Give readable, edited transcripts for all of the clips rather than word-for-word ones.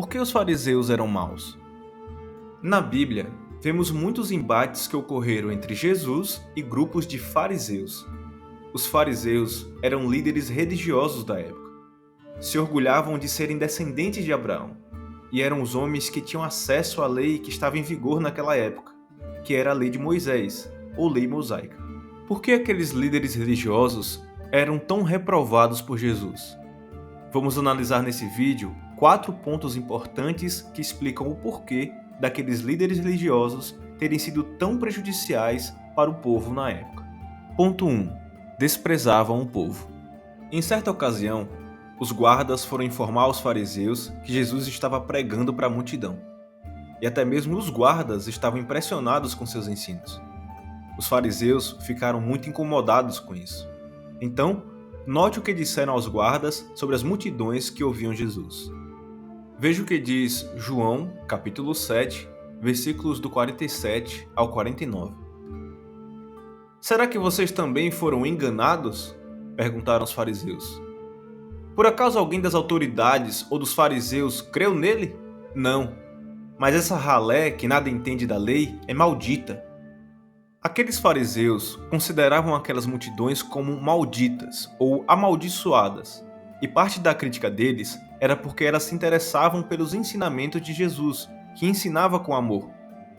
Por que os fariseus eram maus? Na Bíblia, vemos muitos embates que ocorreram entre Jesus e grupos de fariseus. Os fariseus eram líderes religiosos da época. Se orgulhavam de serem descendentes de Abraão e eram os homens que tinham acesso à lei que estava em vigor naquela época, que era a lei de Moisés, ou lei mosaica. Por que aqueles líderes religiosos eram tão reprovados por Jesus? Vamos analisar nesse vídeo 4 pontos importantes que explicam o porquê daqueles líderes religiosos terem sido tão prejudiciais para o povo na época. Ponto 1. Desprezavam o povo. Em certa ocasião, os guardas foram informar aos fariseus que Jesus estava pregando para a multidão. E até mesmo os guardas estavam impressionados com seus ensinos. Os fariseus ficaram muito incomodados com isso. Então, note o que disseram aos guardas sobre as multidões que ouviam Jesus. Veja o que diz João, capítulo 7, versículos do 47 ao 49. Será que vocês também foram enganados? Perguntaram os fariseus. Por acaso alguém das autoridades ou dos fariseus creu nele? Não. Mas essa ralé que nada entende da lei é maldita. Aqueles fariseus consideravam aquelas multidões como malditas ou amaldiçoadas, e parte da crítica deles era porque elas se interessavam pelos ensinamentos de Jesus, que ensinava com amor,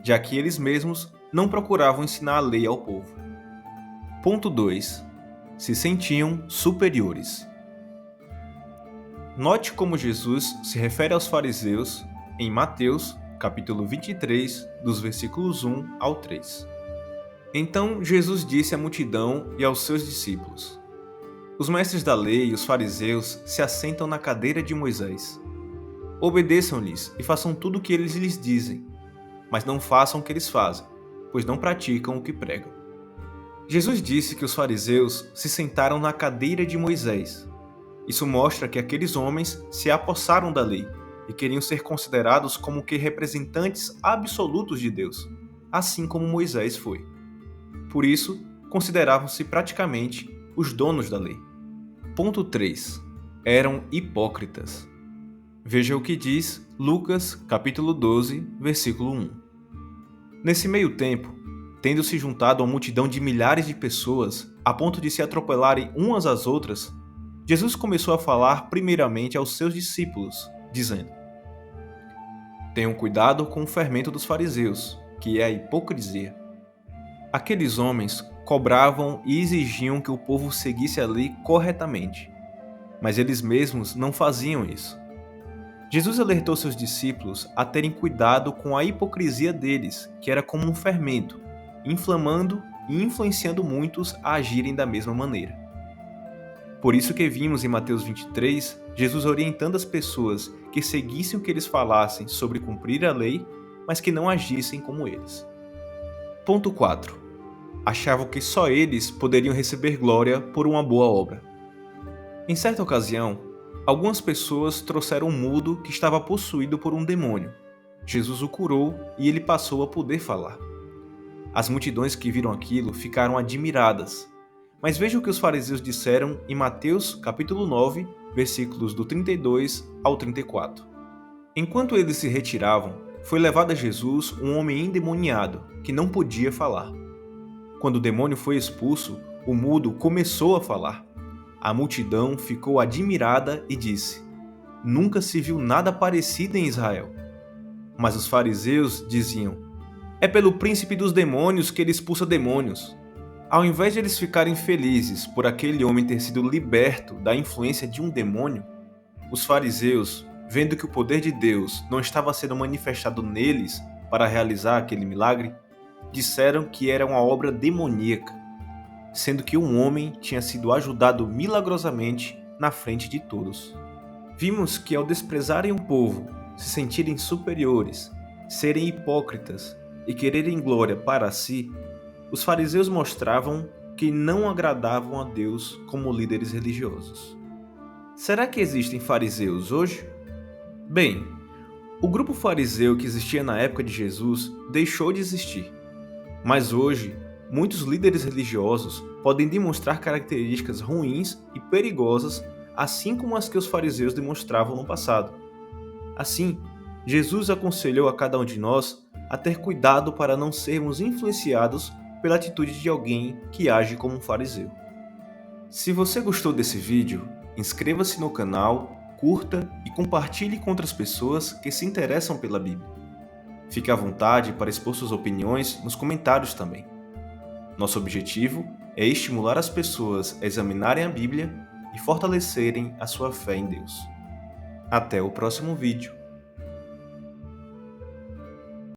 já que eles mesmos não procuravam ensinar a lei ao povo. Ponto 2. Se sentiam superiores. Note como Jesus se refere aos fariseus em Mateus, capítulo 23, dos versículos 1 ao 3. Então Jesus disse à multidão e aos seus discípulos: Os mestres da lei e os fariseus se assentam na cadeira de Moisés. Obedeçam-lhes e façam tudo o que eles lhes dizem, mas não façam o que eles fazem, pois não praticam o que pregam. Jesus disse que os fariseus se sentaram na cadeira de Moisés. Isso mostra que aqueles homens se apossaram da lei e queriam ser considerados como que representantes absolutos de Deus, assim como Moisés foi. Por isso, consideravam-se praticamente os donos da lei. Ponto 3. Eram hipócritas. Veja o que diz Lucas, capítulo 12, versículo 1. Nesse meio tempo, tendo se juntado a multidão de milhares de pessoas, a ponto de se atropelarem umas às outras, Jesus começou a falar primeiramente aos seus discípulos, dizendo: Tenham cuidado com o fermento dos fariseus, que é a hipocrisia. Aqueles homens cobravam e exigiam que o povo seguisse a lei corretamente, mas eles mesmos não faziam isso. Jesus alertou seus discípulos a terem cuidado com a hipocrisia deles, que era como um fermento, inflamando e influenciando muitos a agirem da mesma maneira. Por isso que vimos em Mateus 23, Jesus orientando as pessoas que seguissem o que eles falassem sobre cumprir a lei, mas que não agissem como eles. Ponto 4. Achavam que só eles poderiam receber glória por uma boa obra. Em certa ocasião, algumas pessoas trouxeram um mudo que estava possuído por um demônio. Jesus o curou e ele passou a poder falar. As multidões que viram aquilo ficaram admiradas. Mas veja o que os fariseus disseram em Mateus capítulo 9, versículos do 32 ao 34. Enquanto eles se retiravam, foi levado a Jesus um homem endemoniado, que não podia falar. Quando o demônio foi expulso, o mudo começou a falar. A multidão ficou admirada e disse: Nunca se viu nada parecido em Israel. Mas os fariseus diziam: É pelo príncipe dos demônios que ele expulsa demônios. Ao invés de eles ficarem felizes por aquele homem ter sido liberto da influência de um demônio, os fariseus, vendo que o poder de Deus não estava sendo manifestado neles para realizar aquele milagre, disseram que era uma obra demoníaca, sendo que um homem tinha sido ajudado milagrosamente na frente de todos. Vimos que ao desprezarem o povo, se sentirem superiores, serem hipócritas e quererem glória para si, os fariseus mostravam que não agradavam a Deus como líderes religiosos. Será que existem fariseus hoje? Bem, o grupo fariseu que existia na época de Jesus deixou de existir. Mas hoje, muitos líderes religiosos podem demonstrar características ruins e perigosas, assim como as que os fariseus demonstravam no passado. Assim, Jesus aconselhou a cada um de nós a ter cuidado para não sermos influenciados pela atitude de alguém que age como um fariseu. Se você gostou desse vídeo, inscreva-se no canal, curta e compartilhe com outras pessoas que se interessam pela Bíblia. Fique à vontade para expor suas opiniões nos comentários também. Nosso objetivo é estimular as pessoas a examinarem a Bíblia e fortalecerem a sua fé em Deus. Até o próximo vídeo.